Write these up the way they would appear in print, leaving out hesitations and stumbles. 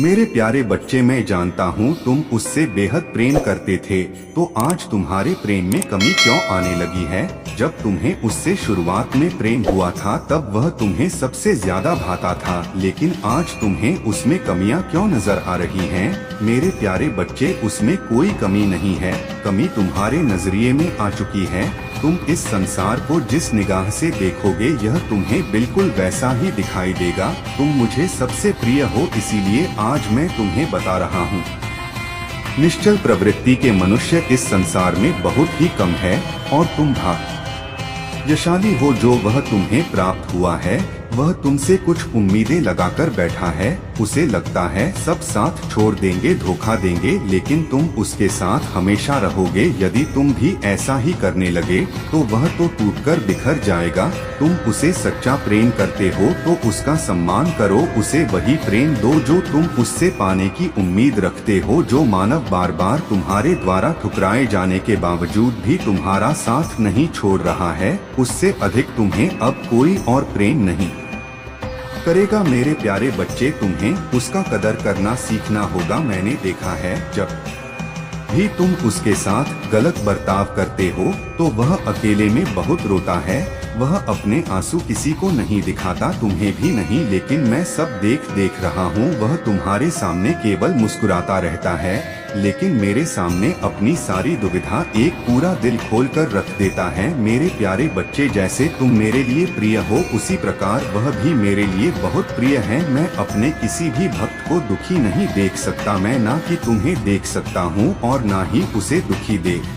मेरे प्यारे बच्चे, मैं जानता हूँ तुम उससे बेहद प्रेम करते थे, तो आज तुम्हारे प्रेम में कमी क्यों आने लगी है? जब तुम्हें उससे शुरुआत में प्रेम हुआ था तब वह तुम्हें सबसे ज्यादा भाता था, लेकिन आज तुम्हें उसमें कमियां क्यों नजर आ रही हैं? मेरे प्यारे बच्चे, उसमें कोई कमी नहीं है, कमी तुम्हारे नजरिए में आ चुकी है। तुम इस संसार को जिस निगाह से देखोगे यह तुम्हें बिल्कुल वैसा ही दिखाई देगा। तुम मुझे सबसे प्रिय हो, इसीलिए आज मैं तुम्हें बता रहा हूँ। निश्चल प्रवृत्ति के मनुष्य इस संसार में बहुत ही कम है और तुम भाग्यशाली हो जो वह तुम्हें प्राप्त हुआ है। वह तुमसे कुछ उम्मीदें लगाकर बैठा है, उसे लगता है सब साथ छोड़ देंगे, धोखा देंगे, लेकिन तुम उसके साथ हमेशा रहोगे। यदि तुम भी ऐसा ही करने लगे तो वह तो टूटकर बिखर जाएगा। तुम उसे सच्चा प्रेम करते हो तो उसका सम्मान करो, उसे वही प्रेम दो जो तुम उससे पाने की उम्मीद रखते हो। जो मानव बार बार तुम्हारे द्वारा ठुकराए जाने के बावजूद भी तुम्हारा साथ नहीं छोड़ रहा है, उससे अधिक तुम्हें अब कोई और प्रेम नहीं करेगा। मेरे प्यारे बच्चे, तुम्हें उसका कदर करना सीखना होगा। मैंने देखा है जब भी तुम उसके साथ गलत बर्ताव करते हो तो वह अकेले में बहुत रोता है। वह अपने आंसू किसी को नहीं दिखाता, तुम्हें भी नहीं, लेकिन मैं सब देख रहा हूँ। वह तुम्हारे सामने केवल मुस्कुराता रहता है, लेकिन मेरे सामने अपनी सारी दुविधा एक पूरा दिल खोलकर रख देता है। मेरे प्यारे बच्चे, जैसे तुम मेरे लिए प्रिय हो उसी प्रकार वह भी मेरे लिए बहुत प्रिय है। मैं अपने किसी भी भक्त को दुखी नहीं देख सकता। मैं ना कि तुम्हें देख सकता हूँ और ना ही उसे दुखी देख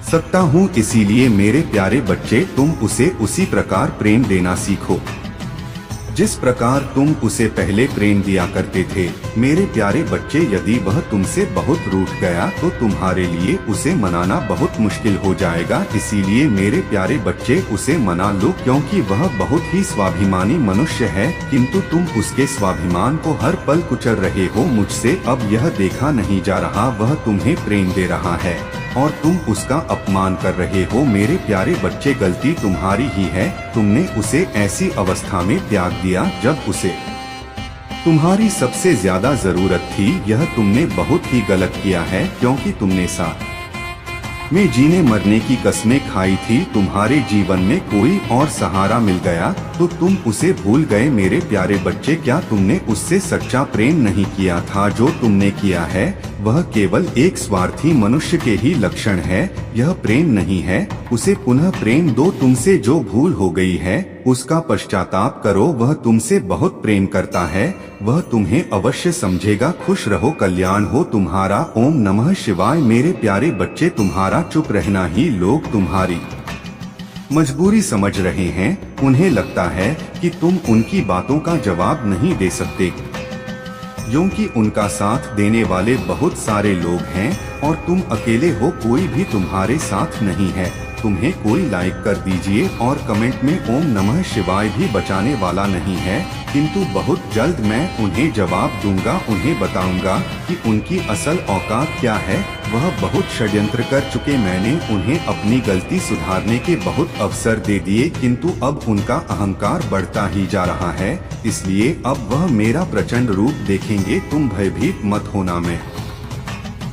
सकता हूँ। इसीलिए मेरे प्यारे बच्चे, तुम उसे उसी प्रकार प्रेम देना सीखो जिस प्रकार तुम उसे पहले प्रेम दिया करते थे। मेरे प्यारे बच्चे, यदि वह तुमसे बहुत रूठ गया तो तुम्हारे लिए उसे मनाना बहुत मुश्किल हो जाएगा। इसीलिए मेरे प्यारे बच्चे, उसे मना लो, क्योंकि वह बहुत ही स्वाभिमानी मनुष्य है, किंतु तुम उसके स्वाभिमान को हर पल कुचल रहे हो। मुझसे अब यह देखा नहीं जा रहा वह तुम्हें प्रेम दे रहा है और तुम उसका अपमान कर रहे हो। मेरे प्यारे बच्चे, गलती तुम्हारी ही है। तुमने उसे ऐसी अवस्था में त्याग दिया जब उसे तुम्हारी सबसे ज्यादा जरूरत थी। यह तुमने बहुत ही गलत किया है, क्योंकि तुमने साथ में जीने मरने की कस्में खाई थी। तुम्हारे जीवन में कोई और सहारा मिल गया तो तुम उसे भूल गए। मेरे प्यारे बच्चे, क्या तुमने उससे सच्चा प्रेम नहीं किया था? जो तुमने किया है वह केवल एक स्वार्थी मनुष्य के ही लक्षण है। यह प्रेम नहीं है। उसे पुनः प्रेम दो। तुमसे जो भूल हो गई है उसका पश्चाताप करो। वह तुमसे बहुत प्रेम करता है, वह तुम्हें अवश्य समझेगा। खुश रहो, कल्याण हो तुम्हारा। ओम नमः शिवाय। मेरे प्यारे बच्चे, तुम्हारा चुप रहना ही लोग तुम्हारी मजबूरी समझ रहे हैं। उन्हें लगता है कि तुम उनकी बातों का जवाब नहीं दे सकते, क्योंकि उनका साथ देने वाले बहुत सारे लोग हैं और तुम अकेले हो, कोई भी तुम्हारे साथ नहीं है। तुम्हें कोई लाइक कर दीजिए और कमेंट में ओम नमः शिवाय भी बचाने वाला नहीं है, किंतु बहुत जल्द मैं उन्हें जवाब दूंगा। उन्हें बताऊंगा कि उनकी असल औकात क्या है। वह बहुत षड्यंत्र कर चुके। मैंने उन्हें अपनी गलती सुधारने के बहुत अवसर दे दिए, किंतु अब उनका अहंकार बढ़ता ही जा रहा है। इसलिए अब वह मेरा प्रचंड रूप देखेंगे। तुम भयभीत मत होना, मैं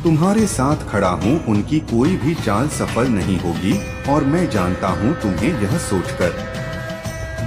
तुम्हारे साथ खड़ा हूँ। उनकी कोई भी चाल सफल नहीं होगी और मैं जानता हूँ तुम्हें यह सोचकर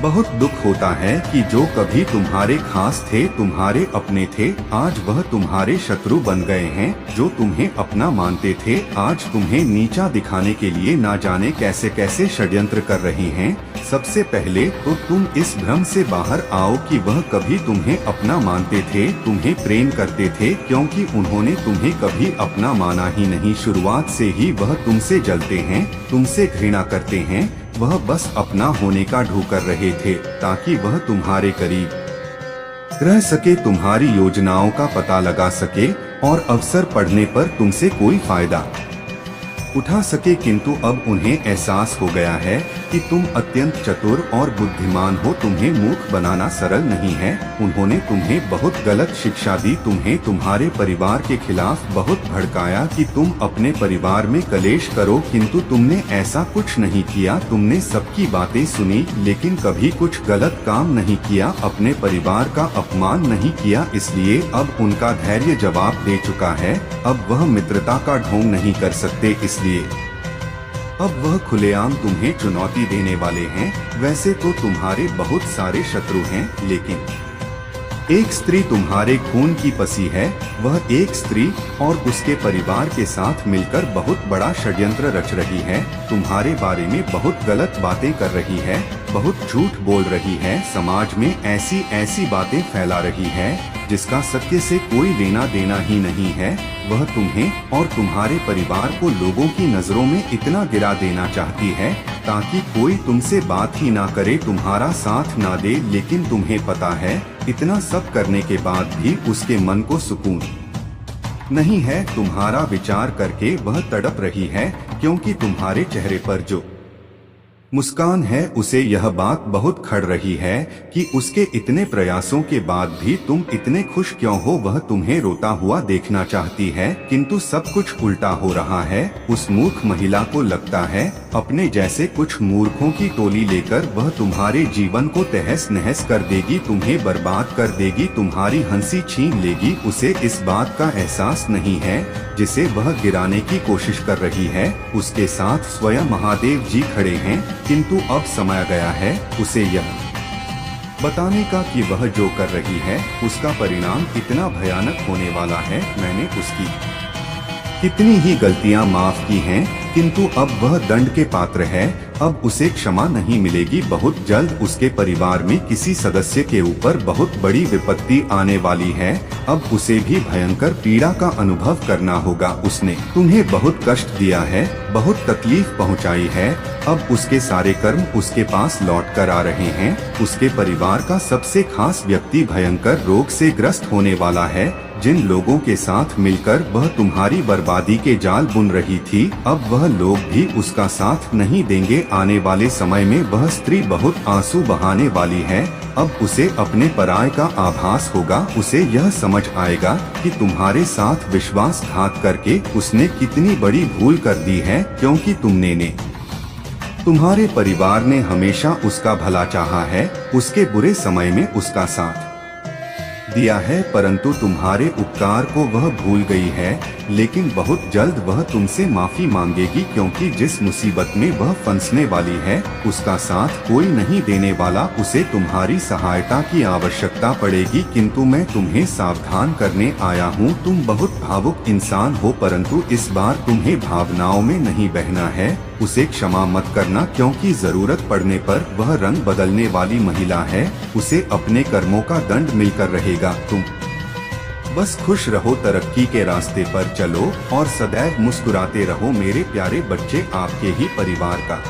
बहुत दुख होता है कि जो कभी तुम्हारे खास थे, तुम्हारे अपने थे, आज वह तुम्हारे शत्रु बन गए हैं। जो तुम्हें अपना मानते थे आज तुम्हें नीचा दिखाने के लिए ना जाने कैसे कैसे षड्यंत्र कर रहे हैं। सबसे पहले तो तुम इस भ्रम से बाहर आओ कि वह कभी तुम्हें अपना मानते थे, तुम्हें प्रेम करते थे, क्योंकि उन्होंने तुम्हें कभी अपना माना ही नहीं। शुरुआत से ही वह तुमसे जलते हैं, तुमसे घृणा करते हैं। वह बस अपना होने का ढोंग कर रहे थे ताकि वह तुम्हारे करीब रह सके, तुम्हारी योजनाओं का पता लगा सके और अवसर पड़ने पर तुमसे कोई फायदा उठा सके, किंतु अब उन्हें एहसास हो गया है कि तुम अत्यंत चतुर और बुद्धिमान हो, तुम्हें मूर्ख बनाना सरल नहीं है। उन्होंने तुम्हें बहुत गलत शिक्षा दी, तुम्हें तुम्हारे परिवार के खिलाफ बहुत भड़काया कि तुम अपने परिवार में कलेश करो, किंतु तुमने ऐसा कुछ नहीं किया। तुमने सबकी बातें सुनी लेकिन कभी कुछ गलत काम नहीं किया, अपने परिवार का अपमान नहीं किया, इसलिए अब उनका धैर्य जवाब दे चुका है। अब वह मित्रता का ढोंग नहीं कर सकते, इसलिए अब वह खुलेआम तुम्हें चुनौती देने वाले हैं। वैसे तो तुम्हारे बहुत सारे शत्रु हैं, लेकिन एक स्त्री तुम्हारे खून की पसी है। वह एक स्त्री और उसके परिवार के साथ मिलकर बहुत बड़ा षड्यंत्र रच रही है, तुम्हारे बारे में बहुत गलत बातें कर रही है, बहुत झूठ बोल रही है, समाज में ऐसी ऐसी बातें फैला रही है जिसका सत्य से कोई लेना देना ही नहीं है। वह तुम्हें और तुम्हारे परिवार को लोगों की नजरों में इतना गिरा देना चाहती है ताकि कोई तुमसे बात ही ना करे, तुम्हारा साथ ना दे। लेकिन तुम्हें पता है, इतना सब करने के बाद भी उसके मन को सुकून नहीं है। तुम्हारा विचार करके वह तड़प रही है, क्योंकि तुम्हारे चेहरे पर जो मुस्कान है उसे यह बात बहुत खड़ रही है कि उसके इतने प्रयासों के बाद भी तुम इतने खुश क्यों हो। वह तुम्हें रोता हुआ देखना चाहती है, किंतु सब कुछ उल्टा हो रहा है। उस मूर्ख महिला को लगता है अपने जैसे कुछ मूर्खों की टोली लेकर वह तुम्हारे जीवन को तहस नहस कर देगी, तुम्हें बर्बाद कर देगी, तुम्हारी हंसी छीन लेगी। उसे इस बात का एहसास नहीं है जिसे वह गिराने की कोशिश कर रही है। उसके साथ स्वयं महादेव जी खड़े हैं, किंतु अब समय गया है उसे यह बताने का कि वह जो कर रही है उसका परिणाम इतना भयानक होने वाला है। मैंने उसकी कितनी ही गलतियां माफ की हैं, किंतु अब वह दंड के पात्र है। अब उसे क्षमा नहीं मिलेगी। बहुत जल्द उसके परिवार में किसी सदस्य के ऊपर बहुत बड़ी विपत्ति आने वाली है। अब उसे भी भयंकर पीड़ा का अनुभव करना होगा। उसने तुम्हें बहुत कष्ट दिया है, बहुत तकलीफ पहुंचाई है। अब उसके सारे कर्म उसके पास लौट कर आ रहे हैं। उसके परिवार का सबसे खास व्यक्ति भयंकर रोग से ग्रस्त होने वाला है। जिन लोगों के साथ मिलकर वह तुम्हारी बर्बादी के जाल बुन रही थी, अब वह लोग भी उसका साथ नहीं देंगे। आने वाले समय में वह स्त्री बहुत आंसू बहाने वाली है। अब उसे अपने पराये का आभास होगा। उसे यह समझ आएगा कि तुम्हारे साथ विश्वासघात करके उसने कितनी बड़ी भूल कर दी है, क्योंकि तुम्हारे परिवार ने हमेशा उसका भला चाहा है, उसके बुरे समय में उसका साथ दिया है, परंतु तुम्हारे उपकार को वह भूल गई है। लेकिन बहुत जल्द वह तुमसे माफी मांगेगी, क्योंकि जिस मुसीबत में वह फंसने वाली है उसका साथ कोई नहीं देने वाला। उसे तुम्हारी सहायता की आवश्यकता पड़ेगी, किंतु मैं तुम्हें सावधान करने आया हूँ। तुम बहुत भावुक इंसान हो, परंतु इस बार तुम्हें भावनाओं में नहीं बहना है। उसे क्षमा मत करना, क्योंकि जरूरत पड़ने पर वह रंग बदलने वाली महिला है। उसे अपने कर्मों का दंड मिलकर रहेगा। तुम बस खुश रहो, तरक्की के रास्ते पर चलो और सदैव मुस्कुराते रहो। मेरे प्यारे बच्चे, आपके ही परिवार का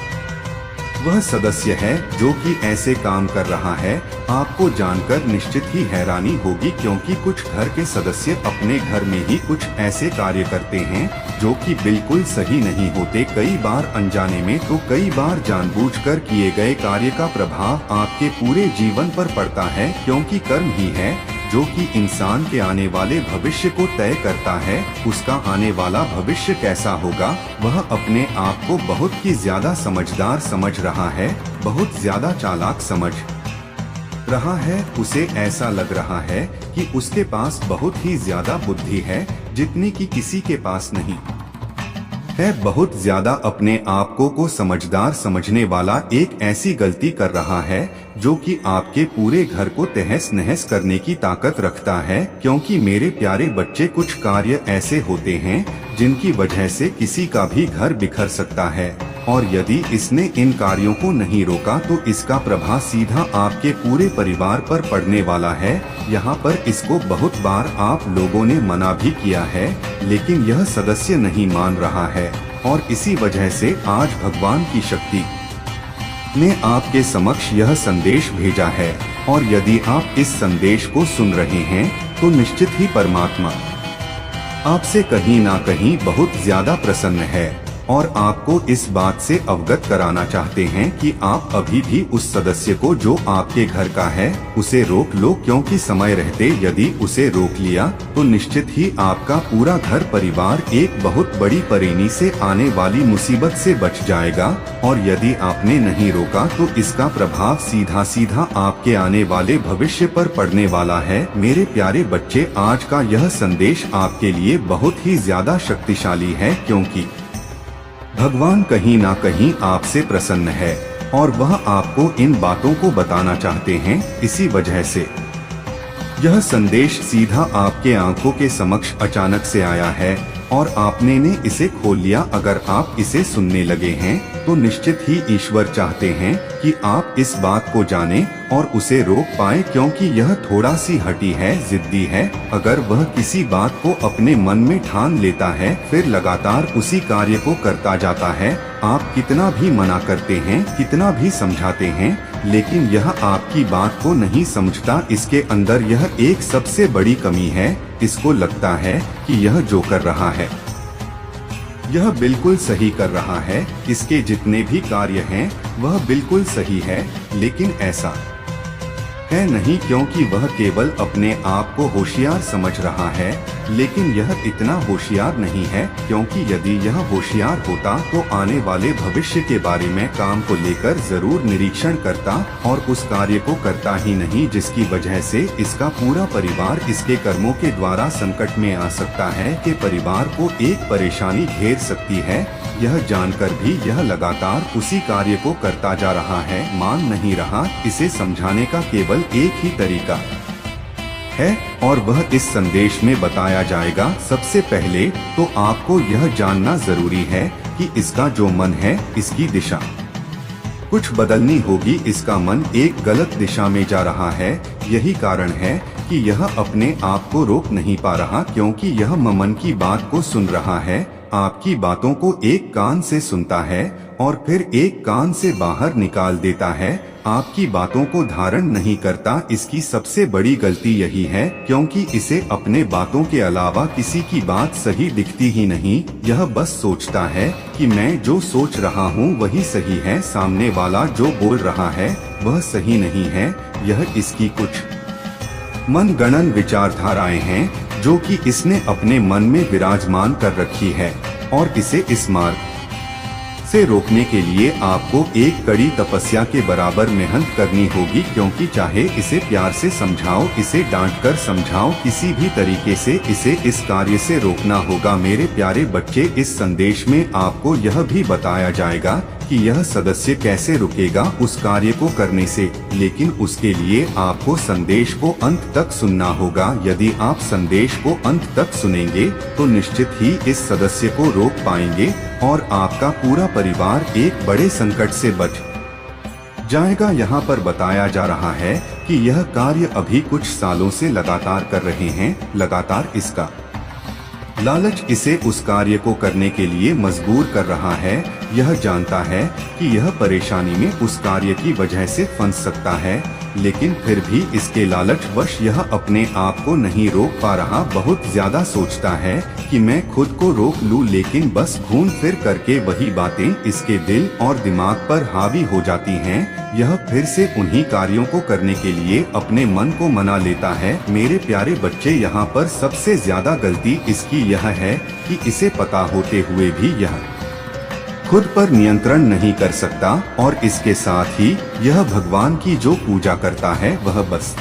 वह सदस्य है जो कि ऐसे काम कर रहा है, आपको जानकर निश्चित ही हैरानी होगी, क्योंकि कुछ घर के सदस्य अपने घर में ही कुछ ऐसे कार्य करते हैं जो कि बिल्कुल सही नहीं होते। कई बार अनजाने में तो कई बार जानबूझकर किए गए कार्य का प्रभाव आपके पूरे जीवन पर पड़ता है, क्योंकि कर्म ही है जो कि इंसान के आने वाले भविष्य को तय करता है। उसका आने वाला भविष्य कैसा होगा, वह अपने आप को बहुत ही ज्यादा समझदार समझ रहा है, बहुत ज्यादा चालाक समझ रहा है। उसे ऐसा लग रहा है कि उसके पास बहुत ही ज्यादा बुद्धि है, जितनी कि किसी के पास नहीं है। बहुत ज्यादा अपने आप को समझदार समझने वाला एक ऐसी गलती कर रहा है जो कि आपके पूरे घर को तहस नहस करने की ताकत रखता है। क्योंकि मेरे प्यारे बच्चे, कुछ कार्य ऐसे होते हैं जिनकी वजह से किसी का भी घर बिखर सकता है, और यदि इसने इन कार्यों को नहीं रोका तो इसका प्रभाव सीधा आपके पूरे परिवार पर पड़ने वाला है। यहाँ पर इसको बहुत बार आप लोगों ने मना भी किया है, लेकिन यह सदस्य नहीं मान रहा है, और इसी वजह से आज भगवान की शक्ति ने आपके समक्ष यह संदेश भेजा है। और यदि आप इस संदेश को सुन रहे हैं तो निश्चित ही परमात्मा आपसे कहीं ना कहीं बहुत ज्यादा प्रसन्न है। और आपको इस बात से अवगत कराना चाहते हैं कि आप अभी भी उस सदस्य को जो आपके घर का है उसे रोक लो, क्योंकि समय रहते यदि उसे रोक लिया तो निश्चित ही आपका पूरा घर परिवार एक बहुत बड़ी परेशानी से आने वाली मुसीबत से बच जाएगा। और यदि आपने नहीं रोका तो इसका प्रभाव सीधा सीधा आपके आने वाले भविष्य पर पड़ने वाला है। मेरे प्यारे बच्चे, आज का यह संदेश आपके लिए बहुत ही ज्यादा शक्तिशाली है, क्योंकि भगवान कहीं ना कहीं आपसे प्रसन्न है और वह आपको इन बातों को बताना चाहते हैं। इसी वजह से यह संदेश सीधा आपके आंखों के समक्ष अचानक से आया है और आपने ने इसे खोल लिया। अगर आप इसे सुनने लगे हैं तो निश्चित ही ईश्वर चाहते हैं कि आप इस बात को जानें और उसे रोक पाएं, क्योंकि यह थोड़ा सी हठी है, जिद्दी है। अगर वह किसी बात को अपने मन में ठान लेता है फिर लगातार उसी कार्य को करता जाता है। आप कितना भी मना करते हैं, कितना भी समझाते हैं, लेकिन यह आपकी बात को नहीं समझता। इसके अंदर यह एक सबसे बड़ी कमी है। इसको लगता है कि यह जो कर रहा है यह बिल्कुल सही कर रहा है, इसके जितने भी कार्य हैं वह बिल्कुल सही है, लेकिन ऐसा है नहीं, क्योंकि वह केवल अपने आप को होशियार समझ रहा है। लेकिन यह इतना होशियार नहीं है, क्योंकि यदि यह होशियार होता तो आने वाले भविष्य के बारे में काम को लेकर जरूर निरीक्षण करता और उस कार्य को करता ही नहीं, जिसकी वजह से इसका पूरा परिवार इसके कर्मों के द्वारा संकट में आ सकता है कि परिवार को एक परेशानी घेर सकती है। यह जानकर भी यह लगातार उसी कार्य को करता जा रहा है, मान नहीं रहा। इसे समझाने का केवल एक ही तरीका है और वह इस संदेश में बताया जाएगा। सबसे पहले तो आपको यह जानना जरूरी है कि इसका जो मन है इसकी दिशा कुछ बदलनी होगी। इसका मन एक गलत दिशा में जा रहा है। यही कारण है कि यह अपने आप को रोक नहीं पा रहा, क्योंकि यह मन की बात को सुन रहा है। आपकी बातों को एक कान से सुनता है और फिर एक कान से बाहर निकाल देता है। आपकी बातों को धारण नहीं करता। इसकी सबसे बड़ी गलती यही है, क्योंकि इसे अपने बातों के अलावा किसी की बात सही दिखती ही नहीं। यह बस सोचता है कि मैं जो सोच रहा हूँ वही सही है, सामने वाला जो बोल रहा है वह सही नहीं है। यह इसकी कुछ मनगणन विचारधाराएं हैं जो कि इसने अपने मन में विराजमान कर रखी है और इसे इस मार्ग से रोकने के लिए आपको एक कड़ी तपस्या के बराबर मेहनत करनी होगी। क्योंकि चाहे इसे प्यार से समझाओ, इसे डांटकर समझाओ, किसी भी तरीके से इसे इस कार्य से रोकना होगा। मेरे प्यारे बच्चे, इस संदेश में आपको यह भी बताया जाएगा कि यह सदस्य कैसे रुकेगा उस कार्य को करने से, लेकिन उसके लिए आपको संदेश को अंत तक सुनना होगा। यदि आप संदेश को अंत तक सुनेंगे तो निश्चित ही इस सदस्य को रोक पाएंगे और आपका पूरा परिवार एक बड़े संकट से बच जाएगा। यहाँ पर बताया जा रहा है कि यह कार्य अभी कुछ सालों से लगातार कर रहे हैं। लगातार इसका लालच इसे उस कार्य को करने के लिए मजबूर कर रहा है। यह जानता है कि यह परेशानी में उस कार्य की वजह से फंस सकता है, लेकिन फिर भी इसके लालच वश यह अपने आप को नहीं रोक पा रहा। बहुत ज्यादा सोचता है कि मैं खुद को रोक लूं, लेकिन बस घूम फिर करके वही बातें इसके दिल और दिमाग पर हावी हो जाती हैं। यह फिर से उन्हीं कार्यों को करने के लिए अपने मन को मना लेता है। मेरे प्यारे बच्चे, यहाँ पर सबसे ज्यादा गलती इसकी यह है कि इसे पता होते हुए भी यह खुद पर नियंत्रण नहीं कर सकता और इसके साथ ही यह भगवान की जो पूजा करता है वह बस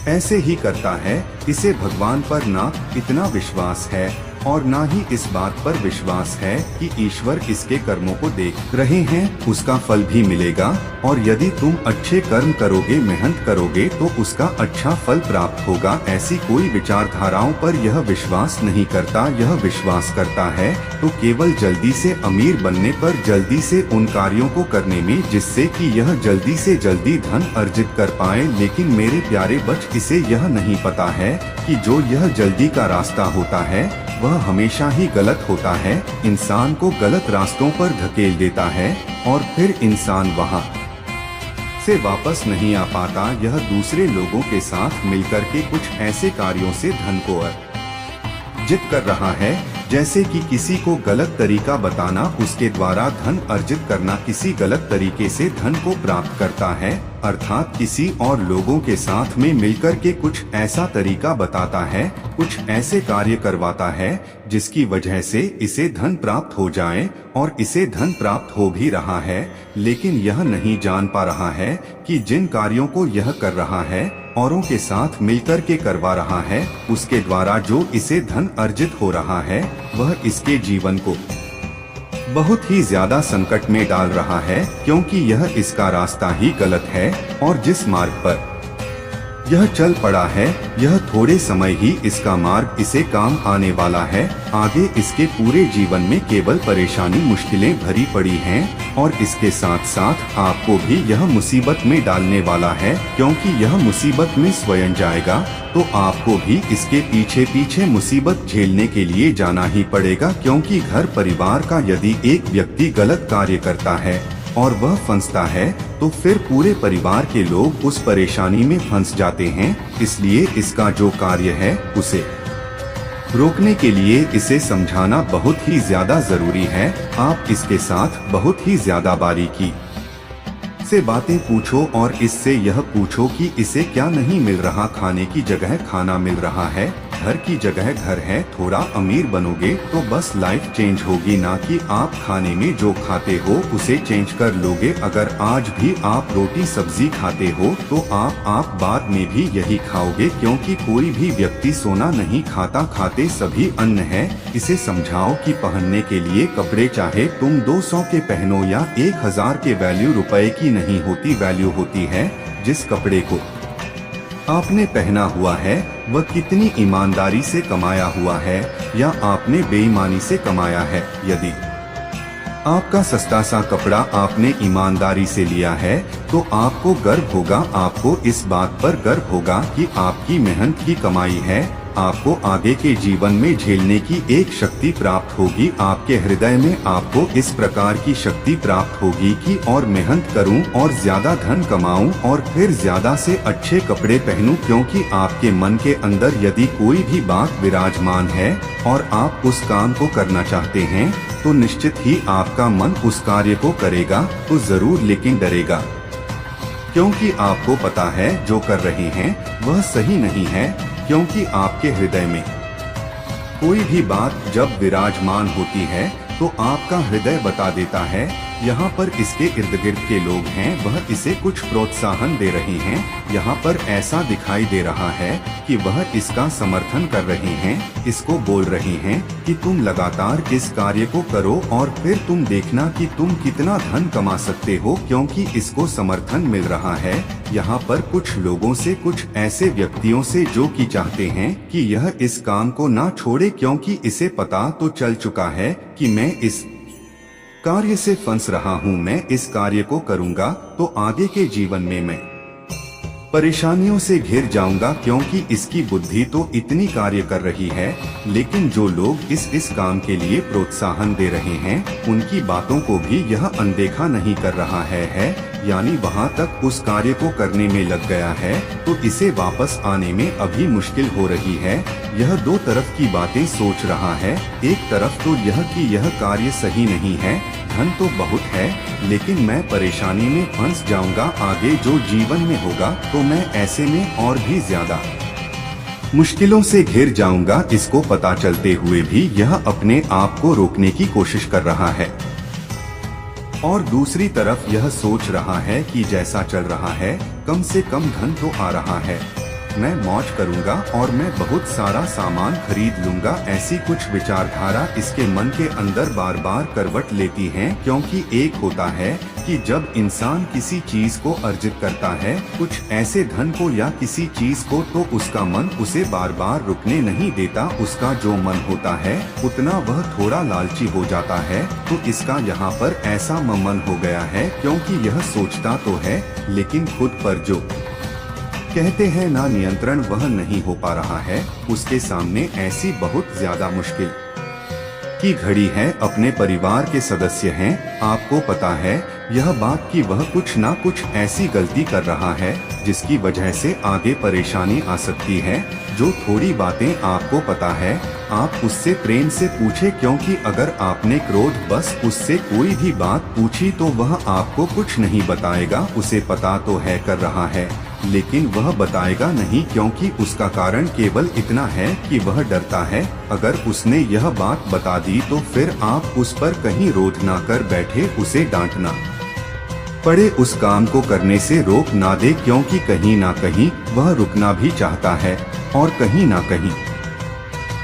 ऐसे ही करता है। इसे भगवान पर ना इतना विश्वास है और ना ही इस बात पर विश्वास है कि ईश्वर इसके कर्मों को देख रहे हैं, उसका फल भी मिलेगा। और यदि तुम अच्छे कर्म करोगे, मेहनत करोगे तो उसका अच्छा फल प्राप्त होगा। ऐसी कोई विचारधाराओं पर यह विश्वास नहीं करता। यह विश्वास करता है तो केवल जल्दी से अमीर बनने पर, जल्दी से उन कार्यों को करने में जिससे कि यह जल्दी से जल्दी धन अर्जित कर पाए। लेकिन मेरे प्यारे बच्चे, इसे यह नहीं पता है कि जो यह जल्दी का रास्ता होता है वह हमेशा ही गलत होता है, इंसान को गलत रास्तों पर धकेल देता है और फिर इंसान वहां से वापस नहीं आ पाता। यह दूसरे लोगों के साथ मिलकर के कुछ ऐसे कार्यों से धन को अर्जित कर रहा है जैसे कि किसी को गलत तरीका बताना उसके द्वारा धन अर्जित करना किसी गलत तरीके से धन को प्राप्त करता है, अर्थात किसी और लोगों के साथ में मिलकर के कुछ ऐसा तरीका बताता है, कुछ ऐसे कार्य करवाता है जिसकी वजह से इसे धन प्राप्त हो जाए और इसे धन प्राप्त हो भी रहा है, लेकिन यह नहीं जान पा रहा है कि जिन कार्यों को यह कर रहा है औरों के साथ मिलकर के करवा रहा है, उसके द्वारा जो इसे धन अर्जित हो रहा है वह इसके जीवन को बहुत ही ज्यादा संकट में डाल रहा है, क्योंकि यह इसका रास्ता ही गलत है और जिस मार्ग पर यह चल पड़ा है यह थोड़े समय ही इसका मार्ग इसे काम आने वाला है। आगे इसके पूरे जीवन में केवल परेशानी मुश्किलें भरी पड़ी हैं और इसके साथ साथ आपको भी यह मुसीबत में डालने वाला है, क्योंकि यह मुसीबत में स्वयं जाएगा तो आपको भी इसके पीछे पीछे मुसीबत झेलने के लिए जाना ही पड़ेगा, क्योंकि घर परिवार का यदि एक व्यक्ति गलत कार्य करता है और वह फंसता है तो फिर पूरे परिवार के लोग उस परेशानी में फंस जाते हैं। इसलिए इसका जो कार्य है उसे रोकने के लिए इसे समझाना बहुत ही ज्यादा जरूरी है। आप इसके साथ बहुत ही ज्यादा बारीकी से बातें पूछो और इससे यह पूछो कि इसे क्या नहीं मिल रहा, खाने की जगह खाना मिल रहा है, घर की जगह घर है, थोड़ा अमीर बनोगे तो बस लाइफ चेंज होगी, ना कि आप खाने में जो खाते हो उसे चेंज कर लोगे। अगर आज भी आप रोटी सब्जी खाते हो तो आप बाद में भी यही खाओगे, क्योंकि कोई भी व्यक्ति सोना नहीं खाता, खाते सभी अन्न है। इसे समझाओ कि पहनने के लिए कपड़े चाहे तुम 200 के पहनो या 1000 के, वैल्यू रुपए की नहीं होती, वैल्यू होती है जिस कपड़े को आपने पहना हुआ है वह कितनी ईमानदारी से कमाया हुआ है या आपने बेईमानी से कमाया है। यदि आपका सस्ता सा कपड़ा आपने ईमानदारी से लिया है तो आपको गर्व होगा, आपको इस बात पर गर्व होगा कि आपकी मेहनत की कमाई है। आपको आगे के जीवन में झेलने की एक शक्ति प्राप्त होगी, आपके हृदय में आपको इस प्रकार की शक्ति प्राप्त होगी कि और मेहनत करूं और ज्यादा धन कमाऊं और फिर ज्यादा से अच्छे कपड़े पहनूं, क्योंकि आपके मन के अंदर यदि कोई भी बात विराजमान है और आप उस काम को करना चाहते हैं तो निश्चित ही आपका मन उस कार्य को करेगा तो जरूर, लेकिन डरेगा, क्योंकि आपको पता है जो कर रहे हैं वह सही नहीं है, क्योंकि आपके हृदय में कोई भी बात जब विराजमान होती है तो आपका हृदय बता देता है। यहाँ पर इसके इर्द गिर्द के लोग हैं वह इसे कुछ प्रोत्साहन दे रहे हैं, यहाँ पर ऐसा दिखाई दे रहा है कि वह इसका समर्थन कर रहे हैं, इसको बोल रहे हैं कि तुम लगातार इस कार्य को करो और फिर तुम देखना कि तुम कितना धन कमा सकते हो, क्योंकि इसको समर्थन मिल रहा है। यहाँ पर कुछ लोगों से, कुछ ऐसे व्यक्तियों से जो कि चाहते हैं कि यह इस काम को ना छोड़े, क्योंकि इसे पता तो चल चुका है कि मैं इस कार्य से फंस रहा हूँ, मैं इस कार्य को करूँगा तो आगे के जीवन में मैं परेशानियों से घिर जाऊंगा, क्योंकि इसकी बुद्धि तो इतनी कार्य कर रही है। लेकिन जो लोग इस काम के लिए प्रोत्साहन दे रहे हैं उनकी बातों को भी यह अनदेखा नहीं कर रहा है, यानी वहाँ तक उस कार्य को करने में लग गया है तो इसे वापस आने में अभी मुश्किल हो रही है। यह दो तरफ की बातें सोच रहा है, एक तरफ तो यह कि यह कार्य सही नहीं है, धन तो बहुत है, लेकिन मैं परेशानी में फंस जाऊंगा, आगे जो जीवन में होगा तो मैं ऐसे में और भी ज्यादा मुश्किलों से घिर जाऊंगा। इसको पता चलते हुए भी यह अपने आप को रोकने की कोशिश कर रहा है और दूसरी तरफ यह सोच रहा है कि जैसा चल रहा है कम से कम धन तो आ रहा है, मैं मौज करूंगा और मैं बहुत सारा सामान खरीद लूंगा। ऐसी कुछ विचारधारा इसके मन के अंदर बार बार करवट लेती हैं, क्योंकि एक होता है कि जब इंसान किसी चीज को अर्जित करता है, कुछ ऐसे धन को या किसी चीज को, तो उसका मन उसे बार बार रुकने नहीं देता। उसका जो मन होता है उतना वह थोड़ा लालची हो जाता है। तो इसका यहाँ पर ऐसा मन हो गया है, क्योंकि यह सोचता तो है लेकिन खुद पर जो कहते हैं ना नियंत्रण वह नहीं हो पा रहा है। उसके सामने ऐसी बहुत ज्यादा मुश्किल की घड़ी है। अपने परिवार के सदस्य हैं, आपको पता है यह बात कि वह कुछ ना कुछ ऐसी गलती कर रहा है जिसकी वजह से आगे परेशानी आ सकती है। जो थोड़ी बातें आपको पता है आप उससे प्रेम से पूछे, क्योंकि अगर आपने क्रोध बस उससे कोई भी बात पूछी तो वह आपको कुछ नहीं बताएगा। उसे पता तो है कर रहा है, लेकिन वह बताएगा नहीं, क्योंकि उसका कारण केवल इतना है कि वह डरता है। अगर उसने यह बात बता दी तो फिर आप उस पर कहीं रोक ना कर बैठे, उसे डांटना पड़े, उस काम को करने से रोक ना दे, क्योंकि कहीं ना कहीं वह रुकना भी चाहता है और कहीं ना कहीं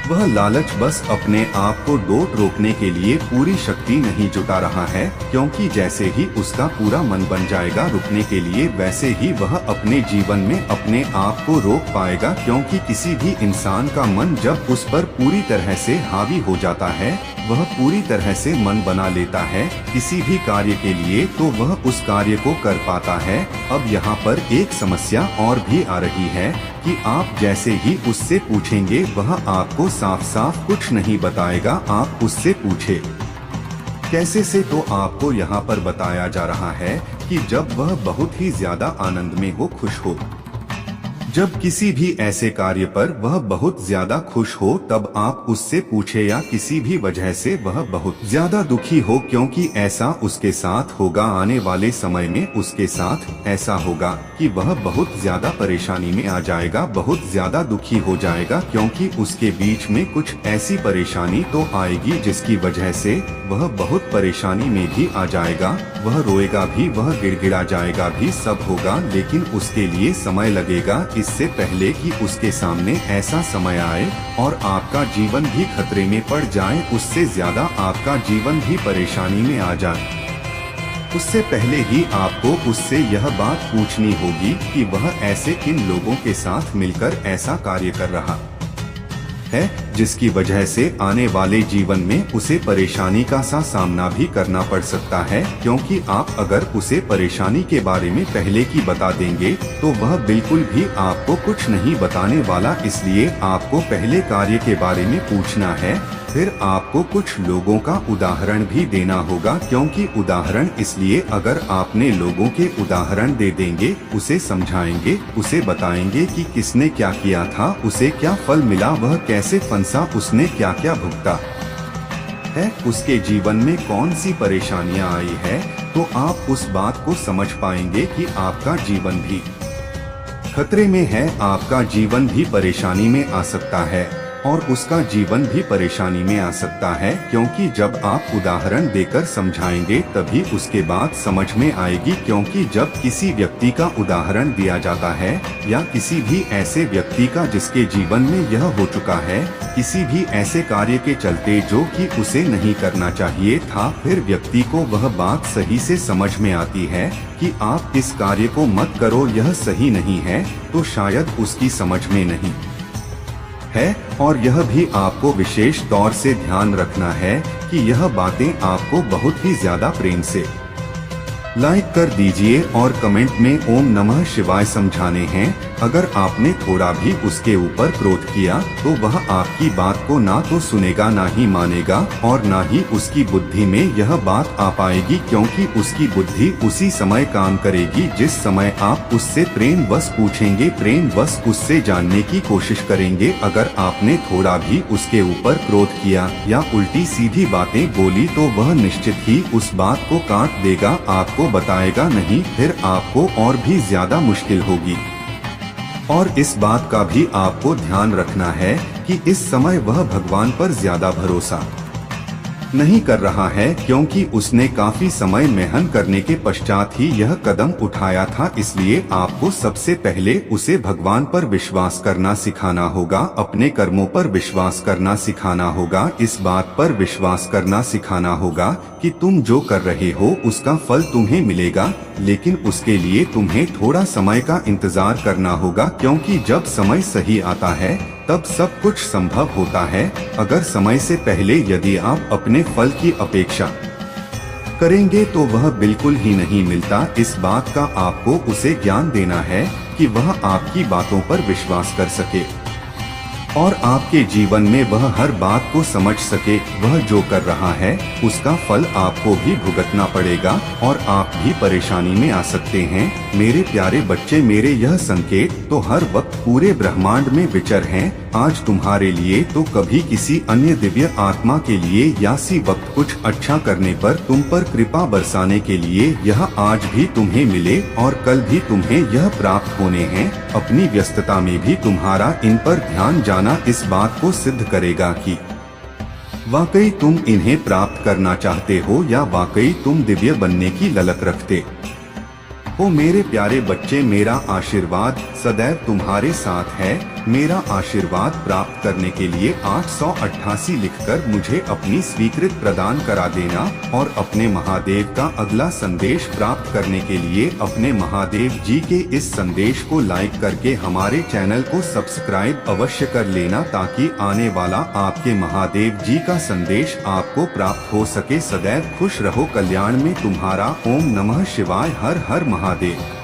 वह लालच बस अपने आप को रोकने के लिए पूरी शक्ति नहीं जुटा रहा है। क्योंकि जैसे ही उसका पूरा मन बन जाएगा रुकने के लिए, वैसे ही वह अपने जीवन में अपने आप को रोक पाएगा। क्योंकि किसी भी इंसान का मन जब उस पर पूरी तरह से हावी हो जाता है, वह पूरी तरह से मन बना लेता है किसी भी कार्य के लिए, तो वह उस कार्य को कर पाता है। अब यहाँ पर एक समस्या और भी आ रही है कि आप जैसे ही उससे पूछेंगे वह आपको साफ साफ कुछ नहीं बताएगा। आप उससे पूछे कैसे से, तो आपको यहाँ पर बताया जा रहा है कि जब वह बहुत ही ज्यादा आनंद में हो, खुश हो, जब किसी भी ऐसे कार्य पर वह बहुत ज्यादा खुश हो, तब आप उससे पूछे, या किसी भी वजह से वह बहुत ज्यादा दुखी हो, क्योंकि ऐसा उसके साथ होगा आने वाले समय में। उसके साथ ऐसा होगा कि वह बहुत ज्यादा परेशानी में आ जाएगा, बहुत ज्यादा दुखी हो जाएगा, क्योंकि उसके बीच में कुछ ऐसी परेशानी तो आएगी जिसकी वजह से वह बहुत परेशानी में भी आ जाएगा। वह रोएगा भी, वह गिड़गिड़ा जाएगा भी, सब होगा, लेकिन उसके लिए समय लगेगा। इससे पहले कि उसके सामने ऐसा समय आए और आपका जीवन भी खतरे में पड़ जाए, उससे ज्यादा आपका जीवन भी परेशानी में आ जाए, उससे पहले ही आपको उससे यह बात पूछनी होगी कि वह ऐसे किन लोगों के साथ मिलकर ऐसा कार्य कर रहा है जिसकी वजह से आने वाले जीवन में उसे परेशानी का सामना भी करना पड़ सकता है। क्योंकि आप अगर उसे परेशानी के बारे में पहले की बता देंगे तो वह बिल्कुल भी आपको कुछ नहीं बताने वाला। इसलिए आपको पहले कार्य के बारे में पूछना है, फिर आपको कुछ लोगों का उदाहरण भी देना होगा। क्योंकि उदाहरण इसलिए, अगर आपने लोगों के उदाहरण दे देंगे, उसे समझाएंगे, उसे बताएंगे कि किसने क्या किया था, उसे क्या फल मिला, वह कैसे फंसा, उसने क्या क्या भुगता है, उसके जीवन में कौन सी परेशानियां आई है, तो आप उस बात को समझ पाएंगे कि आपका जीवन भी खतरे में है, आपका जीवन भी परेशानी में आ सकता है और उसका जीवन भी परेशानी में आ सकता है। क्योंकि जब आप उदाहरण देकर समझाएंगे तभी उसके बाद समझ में आएगी। क्योंकि जब किसी व्यक्ति का उदाहरण दिया जाता है या किसी भी ऐसे व्यक्ति का जिसके जीवन में यह हो चुका है, किसी भी ऐसे कार्य के चलते जो कि उसे नहीं करना चाहिए था, फिर व्यक्ति को वह बात सही से समझ में आती है कि आप इस कार्य को मत करो, यह सही नहीं है, तो शायद उसकी समझ में नहीं है। और यह भी आपको विशेष तौर से ध्यान रखना है कि यह बातें आपको बहुत ही ज्यादा प्रेम से लाइक कर दीजिए और कमेंट में ओम नमः शिवाय समझाने हैं। अगर आपने थोड़ा भी उसके ऊपर क्रोध किया तो वह आपकी बात को ना तो सुनेगा, ना ही मानेगा और ना ही उसकी बुद्धि में यह बात आ पाएगी। क्योंकि उसकी बुद्धि उसी समय काम करेगी जिस समय आप उससे प्रेम वश पूछेंगे, प्रेम वश उससे जानने की कोशिश करेंगे। अगर आपने थोड़ा भी उसके ऊपर क्रोध किया या उल्टी सीधी बातें बोली तो वह निश्चित ही उस बात को काट देगा, आपको बताएगा नहीं, फिर आपको और भी ज्यादा मुश्किल होगी। और इस बात का भी आपको ध्यान रखना है कि इस समय वह भगवान पर ज्यादा भरोसा नहीं कर रहा है, क्योंकि उसने काफी समय मेहनत करने के पश्चात ही यह कदम उठाया था। इसलिए आपको सबसे पहले उसे भगवान पर विश्वास करना सिखाना होगा, अपने कर्मों पर विश्वास करना सिखाना होगा, इस बात पर विश्वास करना सिखाना होगा कि तुम जो कर रहे हो उसका फल तुम्हें मिलेगा, लेकिन उसके लिए तुम्हें थोड़ा समय का इंतजार करना होगा। क्योंकि जब समय सही आता है तब सब कुछ संभव होता है। अगर समय से पहले यदि आप अपने फल की अपेक्षा करेंगे तो वह बिल्कुल ही नहीं मिलता। इस बात का आपको उसे ज्ञान देना है कि वह आपकी बातों पर विश्वास कर सके। और आपके जीवन में वह हर बात को समझ सके। वह जो कर रहा है उसका फल आपको भी भुगतना पड़ेगा और आप भी परेशानी में आ सकते हैं। मेरे प्यारे बच्चे, मेरे यह संकेत तो हर वक्त पूरे ब्रह्मांड में विचर हैं। आज तुम्हारे लिए तो कभी किसी अन्य दिव्य आत्मा के लिए या सी वक्त कुछ अच्छा करने पर तुम पर कृपा बरसाने के लिए यह आज भी तुम्हें मिले और कल भी तुम्हें यह प्राप्त होने हैं। अपनी व्यस्तता में भी तुम्हारा इन पर ध्यान जाना इस बात को सिद्ध करेगा कि वाकई तुम इन्हें प्राप्त करना चाहते हो या वाकई तुम दिव्य बनने की ललक रखते हो। मेरे प्यारे बच्चे, मेरा आशीर्वाद सदैव तुम्हारे साथ है। मेरा आशीर्वाद प्राप्त करने के लिए 888 लिखकर मुझे अपनी स्वीकृत प्रदान करा देना और अपने महादेव का अगला संदेश प्राप्त करने के लिए अपने महादेव जी के इस संदेश को लाइक करके हमारे चैनल को सब्सक्राइब अवश्य कर लेना, ताकि आने वाला आपके महादेव जी का संदेश आपको प्राप्त हो सके। सदैव खुश रहो, कल्याण में तुम्हारा। ओम नमः शिवाय। हर हर महादेव।